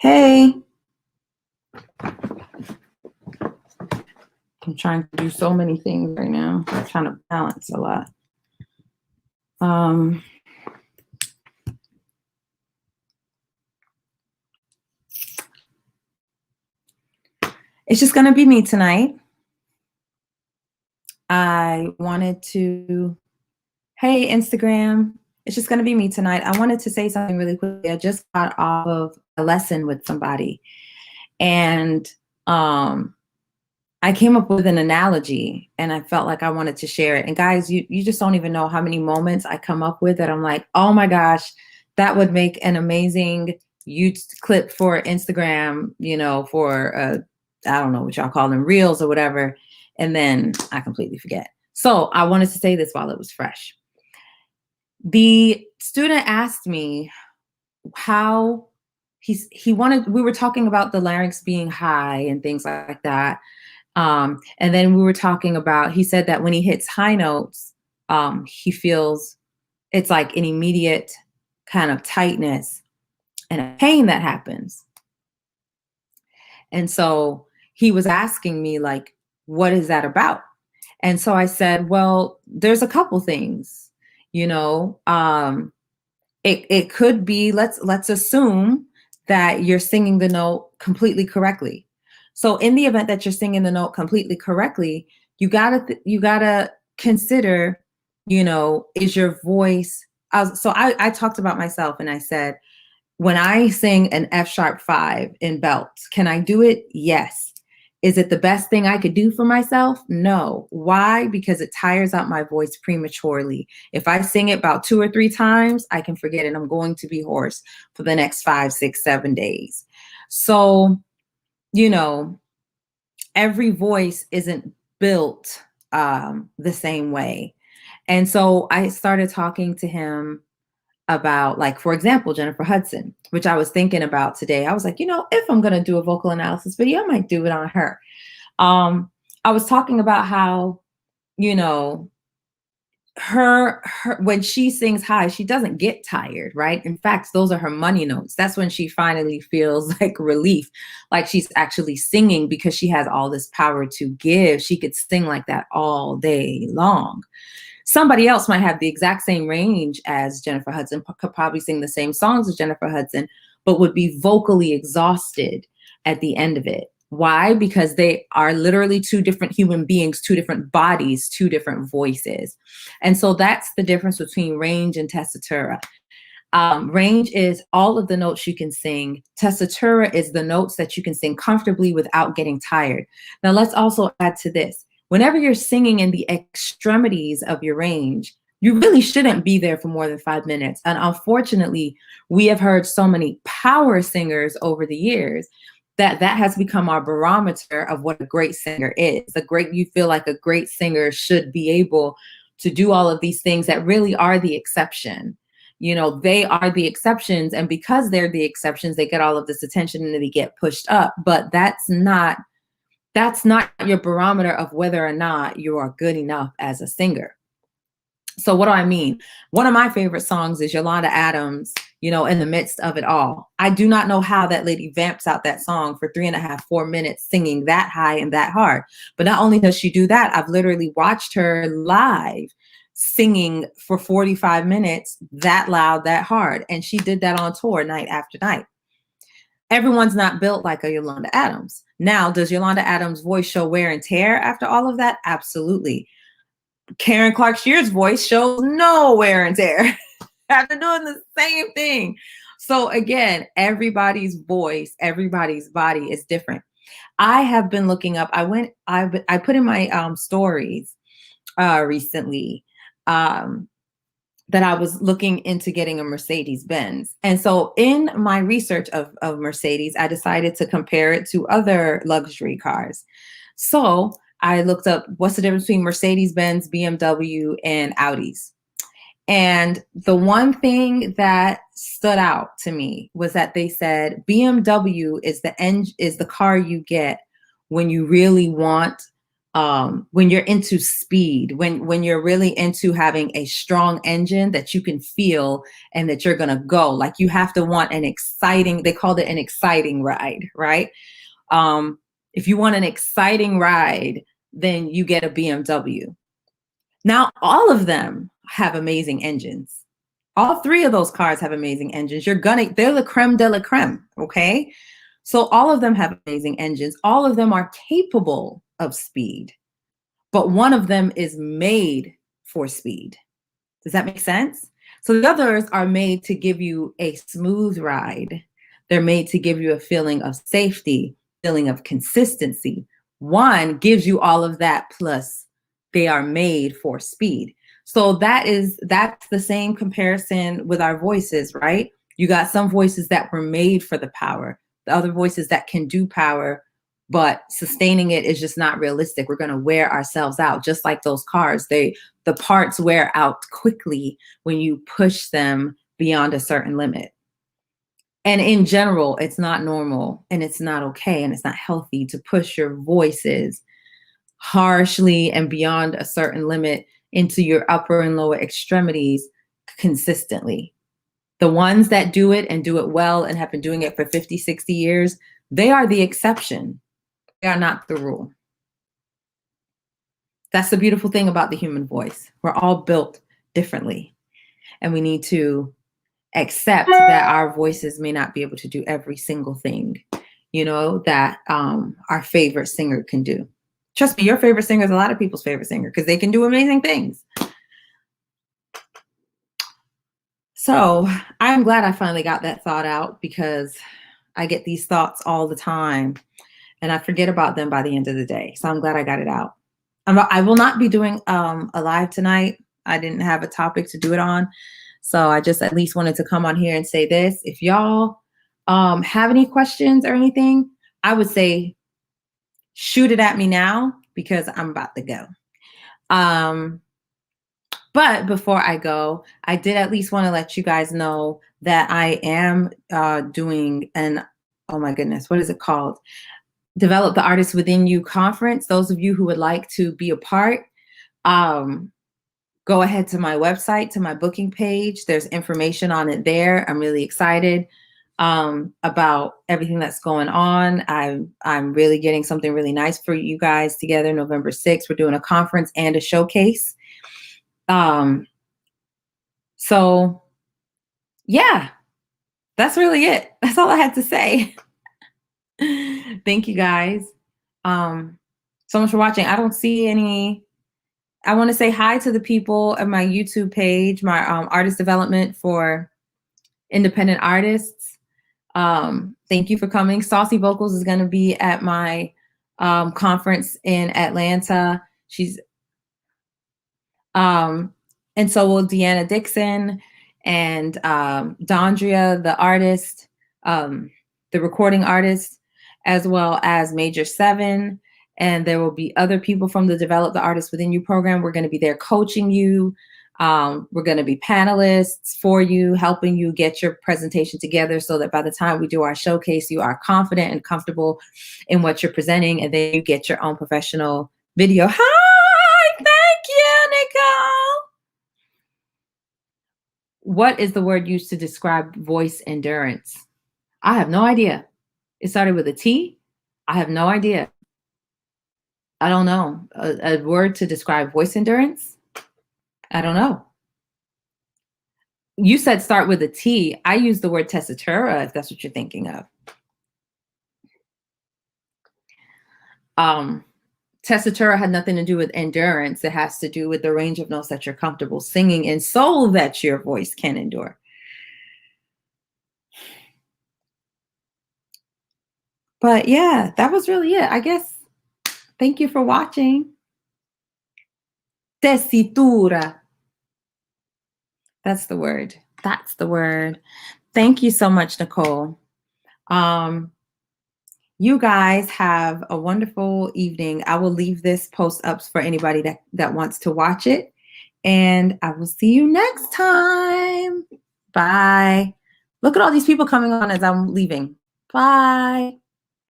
Hey, I'm trying to do so many things right now. I'm trying to balance a lot. Um, it's just going to be me tonight. I wanted to, hey, Instagram, it's just going to be me tonight. I wanted to say something really quickly. I just got off of a lesson with somebody, and I came up with an analogy, and I felt like I wanted to share it. And guys, you just don't even know how many moments I come up with that I'm like, oh my gosh, that would make an amazing YouTube clip for Instagram, for I don't know what y'all call them, reels or whatever. And then I completely forget. So I wanted to say this while it was fresh. The student asked me how we were talking about the larynx being high and things like that. And then we were talking about, he said that when he hits high notes, he feels it's like an immediate kind of tightness and a pain that happens. And so he was asking me, like, what is that about? And so I said, well, there's a couple things, it could be, let's assume that you're singing the note completely correctly. So in the event that you're singing the note completely correctly, you gotta consider, is your voice. So I talked about myself and I said, when I sing an F sharp 5 in belt, can I do it? Yes. Is it the best thing I could do for myself? No. Why? Because it tires out my voice prematurely. If I sing it about 2 or 3 times, I can forget it. I'm going to be hoarse for the next 5, 6, 7 days. So, every voice isn't built the same way. And so I started talking to him about, like, for example, Jennifer Hudson, which I was thinking about today. I was like, if I'm going to do a vocal analysis video, I might do it on her. I was talking about how, her when she sings high, she doesn't get tired, right? In fact, those are her money notes. That's when she finally feels like relief, like she's actually singing, because she has all this power to give. She could sing like that all day long. Somebody else might have the exact same range as Jennifer Hudson, could probably sing the same songs as Jennifer Hudson, but would be vocally exhausted at the end of it. Why? Because they are literally 2 different human beings, 2 different bodies, 2 different voices. And so that's the difference between range and tessitura. Range is all of the notes you can sing. Tessitura is the notes that you can sing comfortably without getting tired. Now, let's also add to this. Whenever you're singing in the extremities of your range, you really shouldn't be there for more than 5 minutes. And unfortunately, we have heard so many power singers over the years that has become our barometer of what a great singer is. You feel like a great singer should be able to do all of these things that really are the exception. They are the exceptions. And because they're the exceptions, they get all of this attention and they get pushed up. But that's not your barometer of whether or not you are good enough as a singer. So what do I mean? One of my favorite songs is Yolanda Adams, In the Midst of It All. I do not know how that lady vamps out that song for 3.5, 4 minutes, singing that high and that hard. But not only does she do that, I've literally watched her live singing for 45 minutes, that loud, that hard. And she did that on tour night after night. Everyone's not built like a Yolanda Adams. Now, does Yolanda Adams' voice show wear and tear after all of that? Absolutely. Karen Clark Shear's voice shows no wear and tear after doing the same thing. So again, everybody's voice, everybody's body is different. I have been looking up. I put in my stories recently that I was looking into getting a Mercedes-Benz. And so in my research of Mercedes, I decided to compare it to other luxury cars. So I looked up what's the difference between Mercedes-Benz, BMW, and Audis. And the one thing that stood out to me was that they said BMW is the car you get when you really want when you're into speed, when you're really into having a strong engine that you can feel and that you're gonna go. Like you have to want an exciting, they called it an exciting ride, right? Um, if you want an exciting ride, then you get a BMW. Now, all of them have amazing engines. All three of those cars have amazing engines. They're the creme de la creme, okay? So all of them have amazing engines. All of them are capable of speed, but one of them is made for speed. Does that make sense? So the others are made to give you a smooth ride. They're made to give you a feeling of safety, feeling of consistency. One gives you all of that, plus they are made for speed. So that's the same comparison with our voices, right? You got some voices that were made for the power, the other voices that can do power, but sustaining it is just not realistic. We're going to wear ourselves out, just like those cars. The parts wear out quickly when you push them beyond a certain limit. And in general, it's not normal and it's not okay and it's not healthy to push your voices harshly and beyond a certain limit into your upper and lower extremities consistently. The ones that do it and do it well and have been doing it for 50, 60 years, they are the exception. They are not the rule. That's the beautiful thing about the human voice. We're all built differently, and we need to accept that our voices may not be able to do every single thing, that our favorite singer can do. Trust me, your favorite singer is a lot of people's favorite singer because they can do amazing things. So I'm glad I finally got that thought out, because I get these thoughts all the time and I forget about them by the end of the day. So I'm glad I got it out. I will not be doing a live tonight. I didn't have a topic to do it on. So I just at least wanted to come on here and say this. If y'all have any questions or anything, I would say shoot it at me now, because I'm about to go. But before I go, I did at least want to let you guys know that I am doing oh my goodness, what is it called? Develop the Artist Within You conference. Those of you who would like to be a part, go ahead to my website, to my booking page. There's information on it there. I'm really excited about everything that's going on. I'm really getting something really nice for you guys together. November 6th, we're doing a conference and a showcase. So yeah, that's really it. That's all I had to say. Thank you guys so much for watching. I don't see any. I want to say hi to the people at my YouTube page, my artist development for independent artists. Thank you for coming. Saucy Vocals is going to be at my conference in Atlanta. She's and so will Deanna Dixon and Dondria, the artist, the recording artist, as well as Major 7. And there will be other people from the Develop the Artist Within You program. We're going to be there coaching you. We're going to be panelists for you, helping you get your presentation together so that by the time we do our showcase, you are confident and comfortable in what you're presenting. And then you get your own professional video. Hi, thank you, Nicole. What is the word used to describe voice endurance? I have no idea. It started with a T. I have no idea. I don't know. A word to describe voice endurance? I don't know. You said start with a T. I use the word Tessitura, if that's what you're thinking of. Tessitura had nothing to do with endurance. It has to do with the range of notes that you're comfortable singing in so that your voice can endure. But yeah, that was really it, I guess. Thank you for watching. Testitura. That's the word. That's the word. Thank you so much, Nicole. You guys have a wonderful evening. I will leave this post up for anybody that wants to watch it. And I will see you next time. Bye. Look at all these people coming on as I'm leaving. Bye.